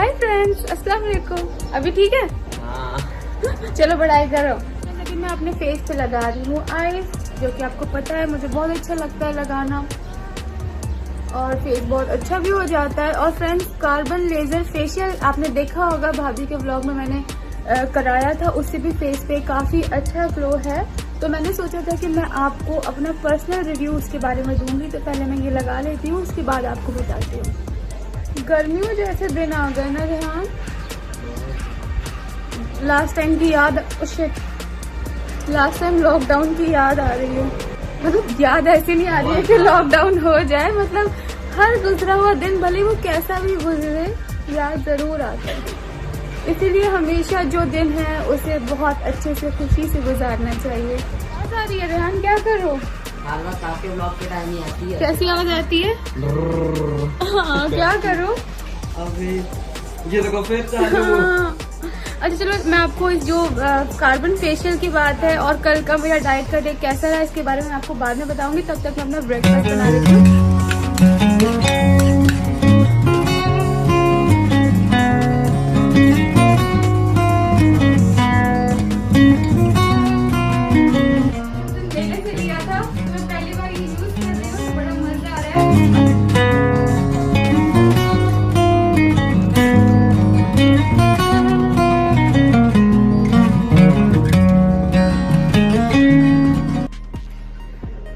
Hi friends, अस्सलाम वालेकुम। अभी ठीक है? चलो बढ़ाई करो। जैसा कि मैं अपने फेस पे लगा रही हूँ आईज, जो कि आपको पता है मुझे बहुत अच्छा लगता है लगाना और फेस बहुत अच्छा भी हो जाता है। और फ्रेंड्स, कार्बन लेजर फेशियल आपने देखा होगा, भाभी के व्लॉग में मैंने कराया था, उससे भी फेस पे काफी अच्छा ग्लो है। तो मैंने सोचा था कि मैं आपको अपना पर्सनल रिव्यू उसके बारे में दूंगी। तो पहले मैं ये लगा लेती हूँ, उसके बाद आपको बताती हूँ। गर्मियों जैसे दिन आ गए ना जहाँ लास्ट टाइम की याद, लास्ट टाइम लॉकडाउन की याद आ रही है। मतलब याद ऐसी नहीं आ रही है कि लॉकडाउन हो जाए, मतलब हर गुजरा हुआ दिन भले वो कैसा भी गुजरे याद जरूर आता है। इसीलिए हमेशा जो दिन है उसे बहुत अच्छे से खुशी से गुजारना चाहिए। आवाज आ रही है रेहान, क्या करो? आपके ब्लॉग के टाइम ही आती है। कैसी आवाज आती है? हाँ, क्या करो अभी ये देखो फिर चालू। हाँ। अच्छा चलो, मैं आपको इस जो कार्बन फेशियल की बात है और कल का मेरा डाइट का डे कैसा रहा इसके बारे में आपको बाद में बताऊंगी। तब तक मैं अपना ब्रेकफास्ट बना लेती हूँ।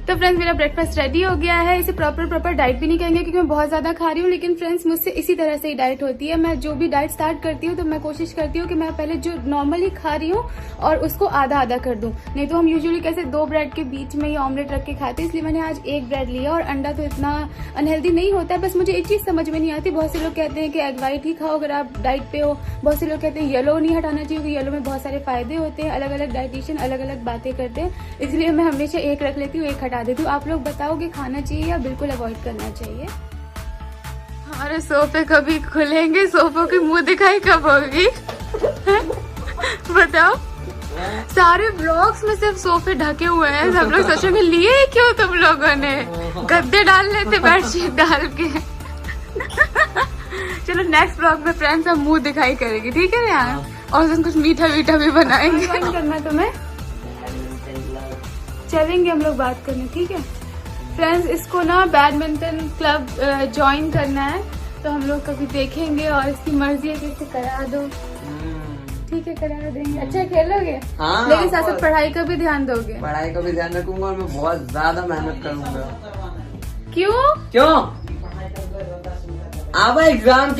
तो फ्रेंड्स, मेरा ब्रेकफास्ट रेडी हो गया है। इसे प्रॉपर डाइट भी नहीं कहेंगे क्योंकि मैं बहुत ज्यादा खा रही हूँ, लेकिन फ्रेंड्स मुझसे इसी तरह से ही डाइट होती है। मैं जो भी डाइट स्टार्ट करती हूँ तो मैं कोशिश करती हूँ कि मैं पहले जो नॉर्मली खा रही हूँ और उसको आधा आधा कर दूं। नहीं तो हम यूजुअली कैसे 2 ब्रेड के बीच में ही ऑमलेट रख के खाते हैं, इसलिए मैंने आज 1 ब्रेड लिया। और अंडा तो इतना अनहेल्दी नहीं होता है, बस मुझे एक चीज समझ में नहीं आती। बहुत से लोग कहते हैं कि एग वाइट ही खाओ अगर आप डाइट पे हो, बहुत से लोग कहते हैं येलो नहीं हटाना चाहिए क्योंकि येलो में बहुत सारे फायदे होते हैं। अलग अलग डाइटिशियन अलग अलग बातें करते हैं, इसलिए मैं हमेशा 1 रख लेती हूँ, 1 हटा देती हूँ। आप लोग बताओगे खाना चाहिए या बिल्कुल अवॉइड करना चाहिए? हमारे सोफे कभी खुलेंगे? सोफों की मुंह दिखाई कब होगी? बताओ। सारे ब्लॉग्स में सिर्फ सोफे ढके हुए हैं। सब लोग सोचेंगे लिए क्यों तुम लोगों ने, गद्दे डाल लेते बेडशीट डाल के। चलो नेक्स्ट ब्लॉग में फ्रेंड्स हम मुंह दिखाई करेंगे, ठीक है यार? और उसमें कुछ मीठा वीठा भी बनाएंगे। करना तुम्हें, चलेंगे हम लोग बात करने, ठीक है फ्रेंड्स? इसको ना बैडमिंटन क्लब ज्वाइन करना है, तो हम लोग कभी देखेंगे और इसकी मर्जी है कि इसे करा दो, ठीक है? करा देंगे। अच्छा खेलोगे? हाँ, लेकिन साथ साथ पढ़ाई का भी ध्यान दोगे? पढ़ाई का भी ध्यान रखूंगा और मैं बहुत ज्यादा मेहनत करूंगा। क्यों? अब एग्जाम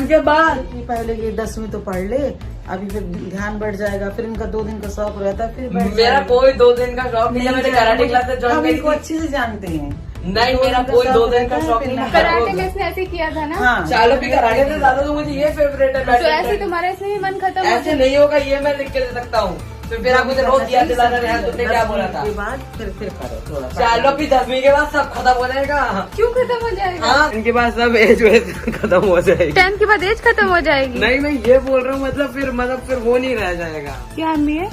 के बाद पहले ये 10वीं तो पढ़ ले, अभी फिर ध्यान बढ़ जाएगा। फिर इनका 2 दिन का शौक रहता है, फिर मेरा कोई 2 दिन का शौक नहीं है। मैंने कराटे क्लासेस ज्वाइन हम की इनको थी। अच्छे से जानते हैं। नहीं, मेरा कोई 2 दिन का शौक नहीं है। कराटे में इसने ऐसे किया था ना? हाँ, चालो भी कराटे से ज्यादा तो मुझे ये फेवरेट है। तो ऐसे तुम्हारा इसमें भी मन खत्म हो ऐसे जाए? नहीं होगा, ये मैं लिख के दे सकता हूँ। फिर आप मुझे रोज याद दिलाना रहे, तुमने क्या बोला था? के बाद फिर करो थोड़ा। चालो भी 10वीं के बाद सब खत्म हो जाएगा। क्यों खत्म हो जाएगा? हाँ, इनके बाद सब एज खत्म हो जाएगी। 10th के बाद एज खत्म हो जाएगी? नहीं, मैं ये बोल रहा हूँ, मतलब फिर वो नहीं रह जाएगा। क्या आदमी है?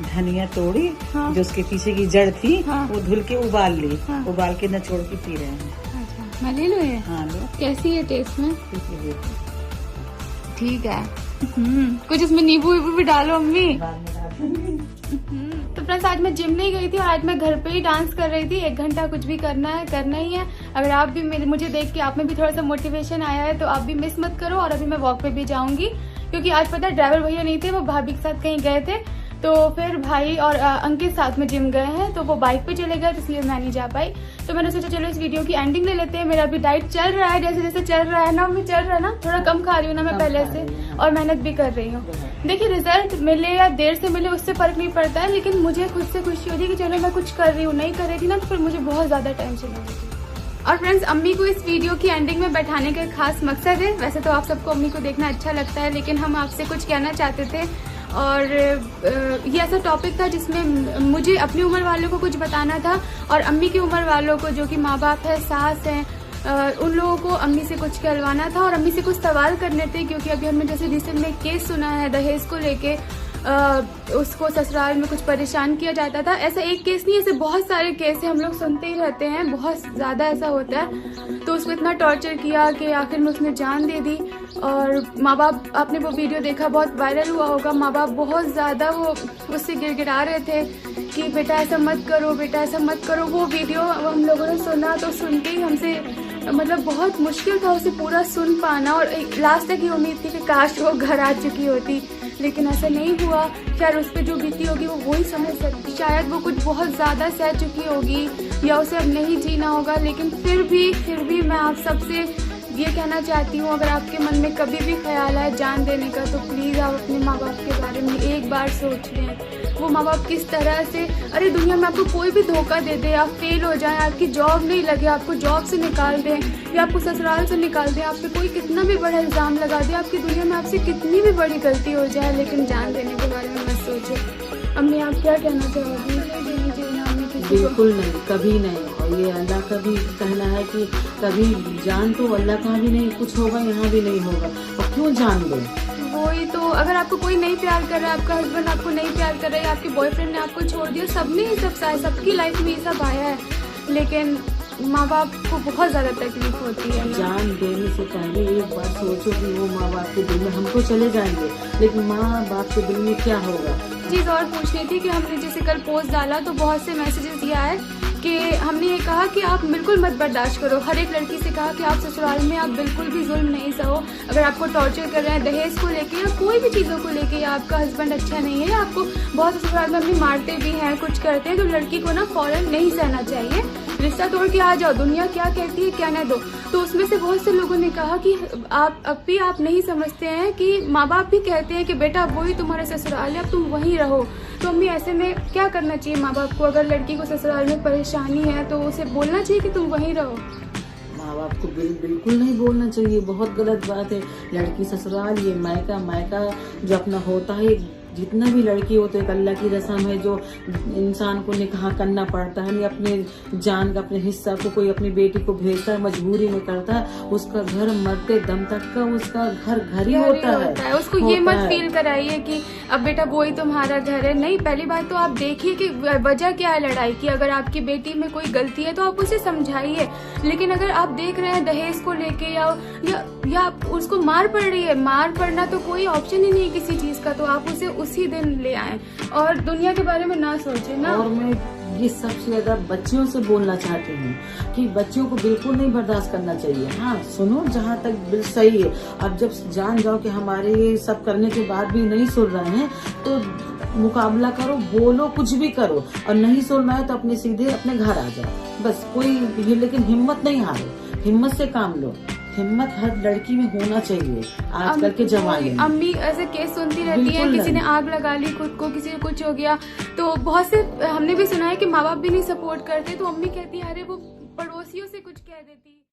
धनिया तोड़ी, हाँ। जो उसके पीछे की जड़ थी, हाँ। वो धुल के उबाल ली, हाँ। उबाल के निचोड़ के पी रहे हैं। अच्छा, मैं ले लूँ ये? हाँ लो, कैसी है टेस्ट में? पी लीजिए। ठीक है। कुछ इसमें नींबू वीबू भी डालो अम्मी। बाद में डाल दूंगी। तो फ्रेंड्स, आज मैं जिम नहीं गई थी और आज मैं घर पे ही डांस कर रही थी। 1 घंटा कुछ भी करना ही है। अगर आप भी मुझे देख के आप में भी थोड़ा सा मोटिवेशन आया है तो आप भी मिस मत करो। और अभी मैं वॉक पे भी जाऊंगी क्योंकि आज पता है ड्राइवर भैया नहीं थे, वो भाभी के साथ कहीं गए थे। तो फिर भाई और अंकित साथ में जिम गए हैं, तो वो बाइक पे चले गए, तो इसलिए मैं नहीं जा पाई। तो मैंने सोचा चलो इस वीडियो की एंडिंग ले लेते हैं। मेरा अभी डाइट चल रहा है, जैसे जैसे चल रहा है ना, मैं चल रहा है ना, थोड़ा कम खा रही हूँ ना मैं पहले से, और मेहनत भी कर रही हूँ। देखिए, रिजल्ट मिले या देर से मिले उससे फर्क नहीं पड़ता है, लेकिन मुझे खुद से खुशी होती है कि चलो मैं कुछ कर रही हूँ। नहीं कर रही थी ना तो फिर मुझे बहुत ज्यादा टेंशन हो रही थी। और फ्रेंड्स, अम्मी को इस वीडियो की एंडिंग में बैठाने का खास मकसद है। वैसे तो आप सबको अम्मी को देखना अच्छा लगता है, लेकिन हम आपसे कुछ कहना चाहते थे। और ये ऐसा टॉपिक था जिसमें मुझे अपनी उम्र वालों को कुछ बताना था और अम्मी की उम्र वालों को, जो कि माँ बाप है, सास हैं, उन लोगों को अम्मी से कुछ कहलवाना था और अम्मी से कुछ सवाल करने थे। क्योंकि अभी हमने जैसे रिसेंट में केस सुना है दहेज को लेके, उसको ससुराल में कुछ परेशान किया जाता था। ऐसा एक केस नहीं, ऐसे बहुत सारे केस हम लोग सुनते ही रहते हैं, बहुत ज़्यादा ऐसा होता है। तो उसको इतना टॉर्चर किया कि आखिर में उसने जान दे दी। और माँ बाप, आपने वो वीडियो देखा, बहुत वायरल हुआ होगा, माँ बाप बहुत ज़्यादा वो उससे गिड़गिड़ा रहे थे कि बेटा ऐसा मत करो, बेटा ऐसा मत करो। वो वीडियो हम लोगों ने सुना तो सुन के ही हमसे मतलब बहुत मुश्किल था उसे पूरा सुन पाना, और लास्ट तक ये उम्मीद थी कि काश वो घर आ चुकी होती, लेकिन ऐसा नहीं हुआ। खैर उस पर जो बीती होगी वो वही समझ सकती, शायद वो कुछ बहुत ज़्यादा सह चुकी होगी या उसे अब नहीं जीना होगा। लेकिन फिर भी मैं आप सबसे ये कहना चाहती हूँ, अगर आपके मन में कभी भी ख्याल आए जान देने का तो प्लीज़ आप अपने माँ बाप के बारे में एक बार सोच लें। वो माँ बाप किस तरह से, अरे दुनिया में आपको कोई भी धोखा दे दे, आप फेल हो जाएं, आपकी जॉब नहीं लगे, आपको जॉब से निकाल दें या आपको ससुराल से निकाल दें, आप पे कोई कितना भी बड़ा इल्ज़ाम लगा दे, आपकी दुनिया में आपसे कितनी भी बड़ी गलती हो जाए, लेकिन जान देने के बारे में मत सोचो। अम्मी आप क्या कहना चाहोगी? बिल्कुल नहीं, कभी नहीं। और ये अल्लाह का भी कहना है कि कभी जान तो अल्लाह का भी नहीं, कुछ होगा यहाँ भी नहीं होगा, और क्यों जान दो। वही तो, अगर आपको कोई नहीं प्यार कर रहा है, आपका हस्बैंड आपको नहीं प्यार कर रहा है, आपके बॉयफ्रेंड ने आपको छोड़ दिया, सबने ये सब सबकी लाइफ में ये सब आया है, लेकिन माँ बाप को बहुत ज़्यादा तकलीफ होती है। जान देने से पहले एक बार सोचो कि वो माँ बाप के दिल में, हम तो चले जाएंगे लेकिन माँ बाप के दिल में क्या होगा। चीज़ और पूछनी थी कि हमने जैसे कल पोस्ट डाला तो बहुत से मैसेजेस दिया है कि हमने ये कहा कि आप बिल्कुल मत बर्दाश्त करो। हर एक लड़की से कहा कि आप ससुराल में आप बिल्कुल भी जुल्म नहीं सहो। अगर आपको टॉर्चर कर रहे हैं दहेज को लेके या कोई भी चीज़ों को लेके, या आपका हस्बैंड अच्छा नहीं है, या आपको बहुत ससुराल में अपनी मारते भी हैं, कुछ करते हैं, तो लड़की को ना फौरन नहीं सहना चाहिए, रिश्ता तोड़ के आ जाओ, दुनिया क्या कहती है कहने दो। तो उसमें से बहुत से लोगों ने कहा कि आप अब भी आप नहीं समझते हैं कि माँ बाप भी कहते हैं कि बेटा वही तुम्हारा ससुराल है, अब तुम वहीं रहो। तो अम्मी ऐसे में क्या करना चाहिए माँ बाप को? अगर लड़की को ससुराल में परेशानी है तो उसे बोलना चाहिए कि तुम वहीं रहो। माँ बाप को बिल्कुल नहीं बोलना चाहिए, बहुत गलत बात है। लड़की ससुराल, ये मायका जो अपना होता है, जितना भी लड़की होते हैं, अल्लाह की रस्म है जो इंसान को निकाह करना पड़ता है, अपने जान का अपने हिस्सा को कोई अपनी बेटी को भेजता है, मजबूरी में करता है, उसका घर मरते दम तक का उसका घर ही होता है। उसको ये मत फील कराइए कि अब बेटा वही तुम्हारा घर है। नहीं, पहली बात तो आप देखिए कि वजह क्या है लड़ाई की। अगर आपकी बेटी में कोई गलती है तो आप उसे समझाइए, लेकिन अगर आप देख रहे हैं दहेज को लेके या उसको मार पड़ रही है, मार पड़ना तो कोई ऑप्शन ही नहीं किसी चीज का, तो आप उसे उसी दिन ले आए और दुनिया के बारे में ना सोचे ना। और मैं ये सबसे ज्यादा बच्चियों से बोलना चाहती हूँ कि बच्चियों को बिल्कुल नहीं बर्दाश्त करना चाहिए। हाँ सुनो, जहाँ तक बिल्कुल सही है, अब जब जान जाओ कि हमारे ये सब करने के बाद भी नहीं सुन रहे हैं तो मुकाबला करो, बोलो, कुछ भी करो, और नहीं सुन रहा है तो अपने सीधे अपने घर आ जाओ, बस। कोई लेकिन हिम्मत नहीं हारो, हिम्मत से काम लो। हिम्मत हर लड़की में होना चाहिए आजकल के जमाने में। अम्मी ऐसे केस सुनती रहती हैं, किसी ने आग लगा ली खुद को, किसी को कुछ हो गया, तो बहुत से हमने भी सुना है कि माँ बाप भी नहीं सपोर्ट करते, तो अम्मी कहती है अरे वो पड़ोसियों से कुछ कह देती।